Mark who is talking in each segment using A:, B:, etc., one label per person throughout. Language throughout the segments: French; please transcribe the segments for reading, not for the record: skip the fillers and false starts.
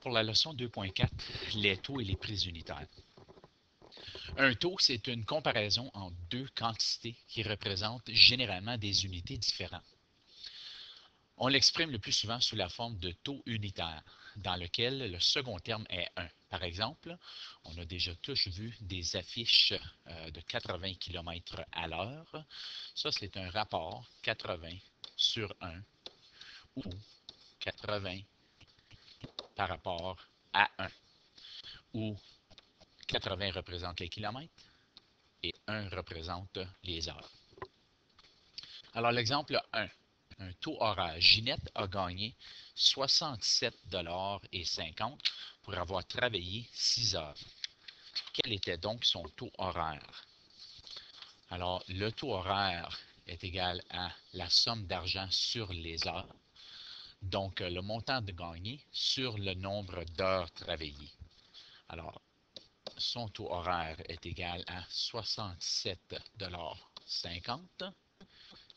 A: pour la leçon 2.4, les taux et les prix unitaires. Un taux, c'est une comparaison entre deux quantités qui représentent généralement des unités différentes. On l'exprime le plus souvent sous la forme de taux unitaire, dans lequel le second terme est 1. Par exemple, on a déjà tous vu des affiches de 80 km à l'heure. Ça, c'est un rapport 80 sur 1 ou 80 par rapport à 1, où 80 représente les kilomètres et 1 représente les heures. Alors, l'exemple 1, un taux horaire. Ginette a gagné 67,50 $ pour avoir travaillé 6 heures. Quel était donc son taux horaire? Alors, le taux horaire est égal à la somme d'argent sur les heures, donc le montant de gagné sur le nombre d'heures travaillées. Alors, son taux horaire est égal à 67,50 $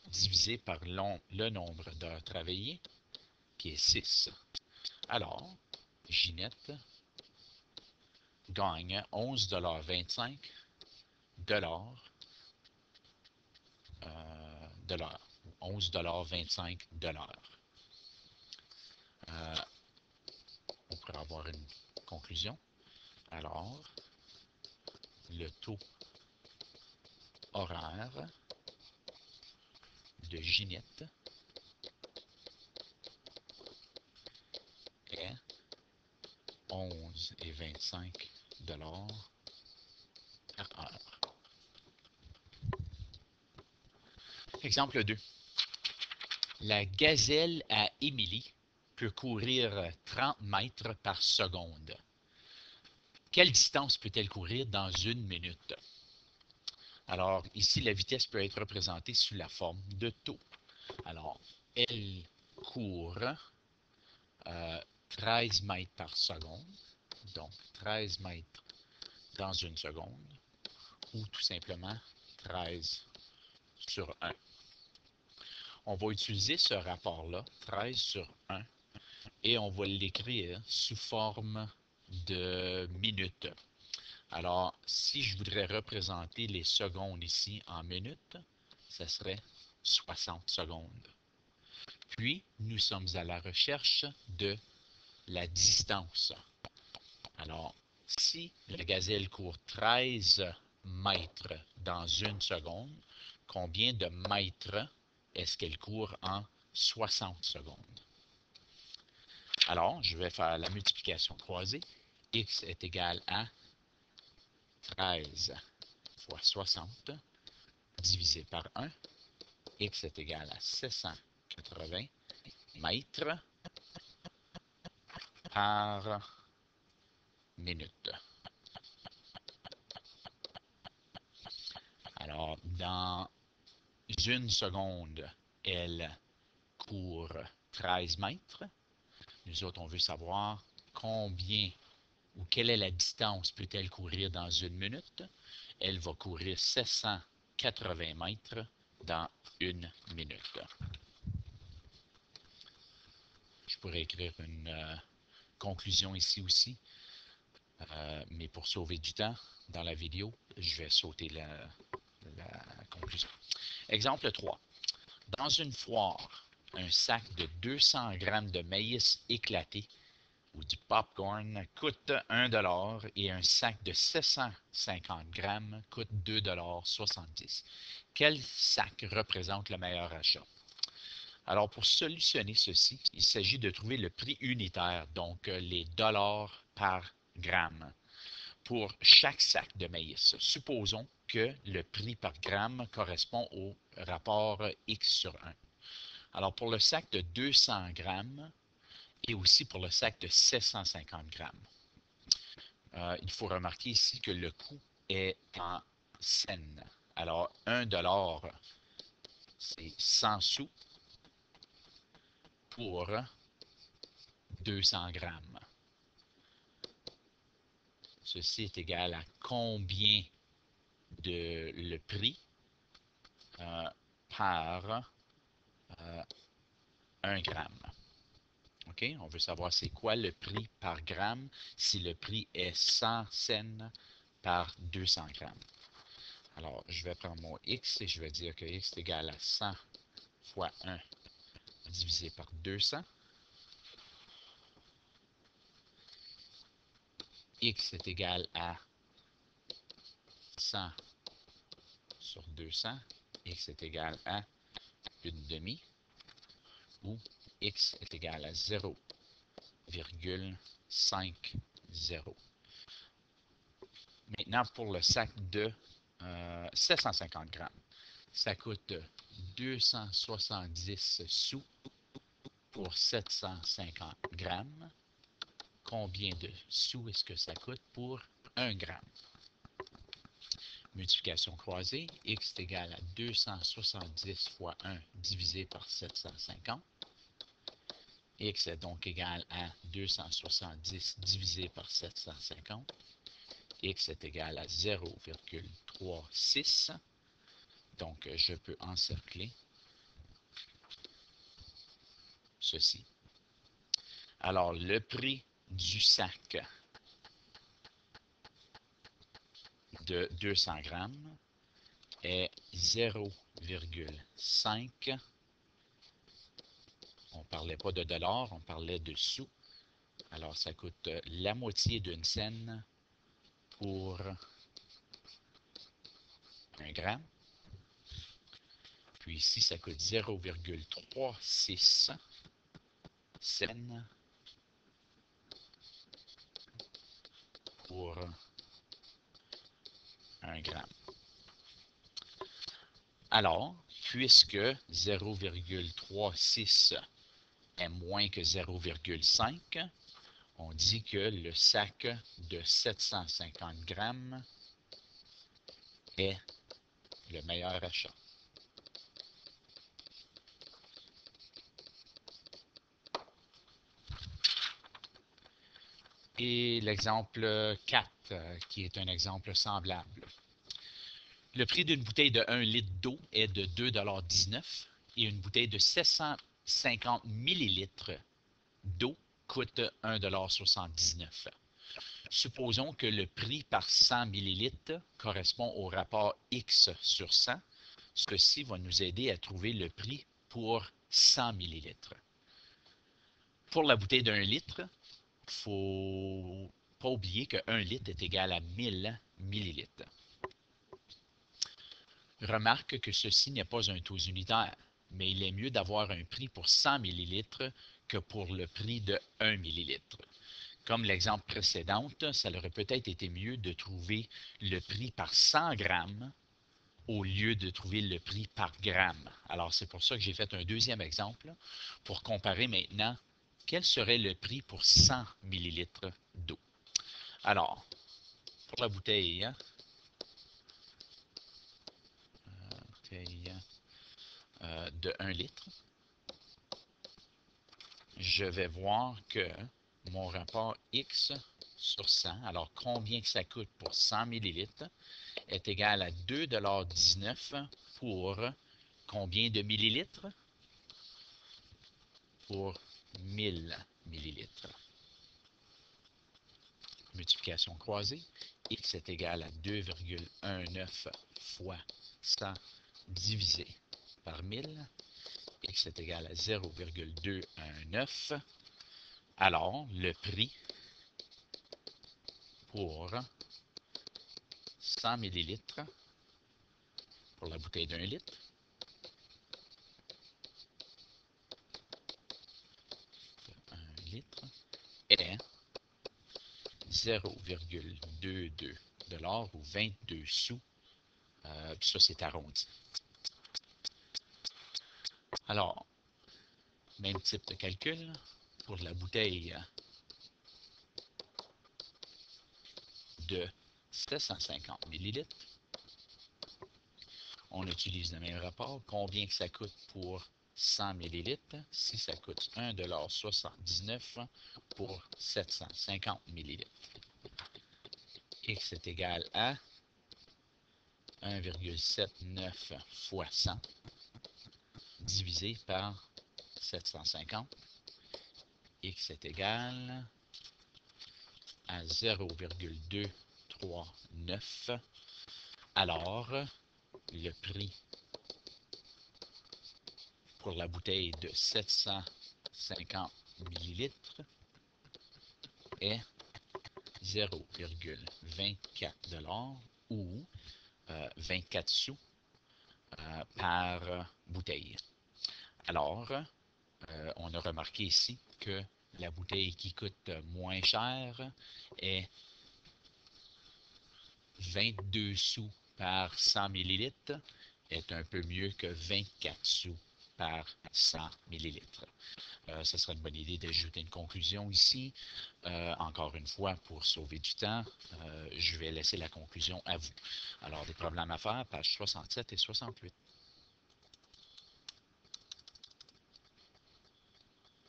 A: divisé par le nombre d'heures travaillées, qui est 6. Alors, Ginette gagne 11,25 $ de l'heure. 11,25 $. On pourrait avoir une conclusion. Alors, le taux horaire de Ginette est 11,25 $ par heure. Exemple 2. La gazelle à Émilie peut courir 30 mètres par seconde. Quelle distance peut-elle courir dans une minute? Alors, ici, la vitesse peut être représentée sous la forme de taux. Alors, elle court 13 mètres par seconde, donc 13 mètres dans une seconde, ou tout simplement 13 sur 1. On va utiliser ce rapport-là, 13 sur 1, et on va l'écrire sous forme de minutes. Alors, si je voudrais représenter les secondes ici en minutes, ça serait 60 secondes. Puis, nous sommes à la recherche de la distance. Alors, si la gazelle court 13 mètres dans une seconde, combien de mètres est-ce qu'elle court en 60 secondes? Alors, je vais faire la multiplication croisée. X est égal à 13 fois 60 divisé par 1. X est égal à 780 mètres par minute. Alors, dans une seconde, elle court 13 mètres. Nous autres, on veut savoir combien ou quelle est la distance peut-elle courir dans une minute. Elle va courir 780 mètres dans une minute. Je pourrais écrire une conclusion ici aussi, mais pour sauver du temps dans la vidéo, je vais sauter la conclusion. Exemple 3. Dans une foire, un sac de 200 grammes de maïs éclaté ou du popcorn coûte 1 $ et un sac de 750 grammes coûte 2,70 $. Quel sac représente le meilleur achat? Alors, pour solutionner ceci, il s'agit de trouver le prix unitaire, donc les dollars par gramme, pour chaque sac de maïs. Supposons que le prix par gramme correspond au rapport X sur 1. Alors, pour le sac de 200 grammes et aussi pour le sac de 750 grammes, il faut remarquer ici que le coût est en cents. Alors, 1 $, c'est 100 sous pour 200 grammes. Ceci est égal à combien de le prix par 1 gramme. OK? OK? On veut savoir c'est quoi le prix par gramme si le prix est 100 cents par 200 grammes. Alors, je vais prendre mon X et je vais dire que X est égal à 100 fois 1 divisé par 200. X est égal à 100 sur 200. X est égal à une demi. Ou X est égal à 0,50. Maintenant, pour le sac de 750 grammes, ça coûte 270 sous pour 750 grammes. Combien de sous est-ce que ça coûte pour 1 gramme? Multiplication croisée, x est égal à 270 fois 1 divisé par 750. X est donc égal à 270 divisé par 750. X est égal à 0,36. Donc, je peux encercler ceci. Alors, le prix du sac de 200 grammes est 0,5. On ne parlait pas de dollars, on parlait de sous. Alors, ça coûte la moitié d'une scène pour 1 gramme. Puis ici, ça coûte 0,36 cents pour 1 gramme. Alors, puisque 0,36 est moins que 0,5, on dit que le sac de 750 grammes est le meilleur achat. Et l'exemple 4, qui est un exemple semblable. Le prix d'une bouteille de 1 litre d'eau est de 2,19 $ et une bouteille de 750 millilitres d'eau coûte 1,79 $. Supposons que le prix par 100 millilitres correspond au rapport X sur 100. Ceci va nous aider à trouver le prix pour 100 millilitres. Pour la bouteille d'1 litre, il ne faut pas oublier que 1 litre est égal à 1000 millilitres. Remarque que ceci n'est pas un taux unitaire, mais il est mieux d'avoir un prix pour 100 millilitres que pour le prix de 1 millilitre. Comme l'exemple précédent, ça aurait peut-être été mieux de trouver le prix par 100 grammes au lieu de trouver le prix par gramme. Alors, c'est pour ça que j'ai fait un deuxième exemple pour comparer maintenant quel serait le prix pour 100 millilitres d'eau. Alors, pour la bouteille, de 1 litre, je vais voir que mon rapport X sur 100, alors combien que ça coûte pour 100 millilitres, est égal à 2,19 $ pour combien de millilitres? Pour 1000 millilitres. Multiplication croisée, X est égal à 2,19 fois 100 divisé par 1000. X est égal à 0,219. Alors, le prix pour 100 millilitres pour la bouteille d'1 litre est 0,22 $ ou 22 sous. Ça, c'est arrondi. Alors, même type de calcul pour la bouteille de 750 millilitres. On utilise le même rapport. Combien que ça coûte pour 100 millilitres? Si ça coûte 1,79 $ pour 750 millilitres. X est égal à 1,79 fois 100 divisé par 750. X est égal à 0,239. Alors, le prix pour la bouteille de 750 millilitres est 0,24 $ ou 24 sous par bouteille. Alors, on a remarqué ici que la bouteille qui coûte moins cher est 22 sous par 100 millilitres, est un peu mieux que 24 sous par 100 millilitres. Ce serait une bonne idée d'ajouter une conclusion ici. Encore une fois, pour sauver du temps, je vais laisser la conclusion à vous. Alors, des problèmes à faire, pages 67 et 68.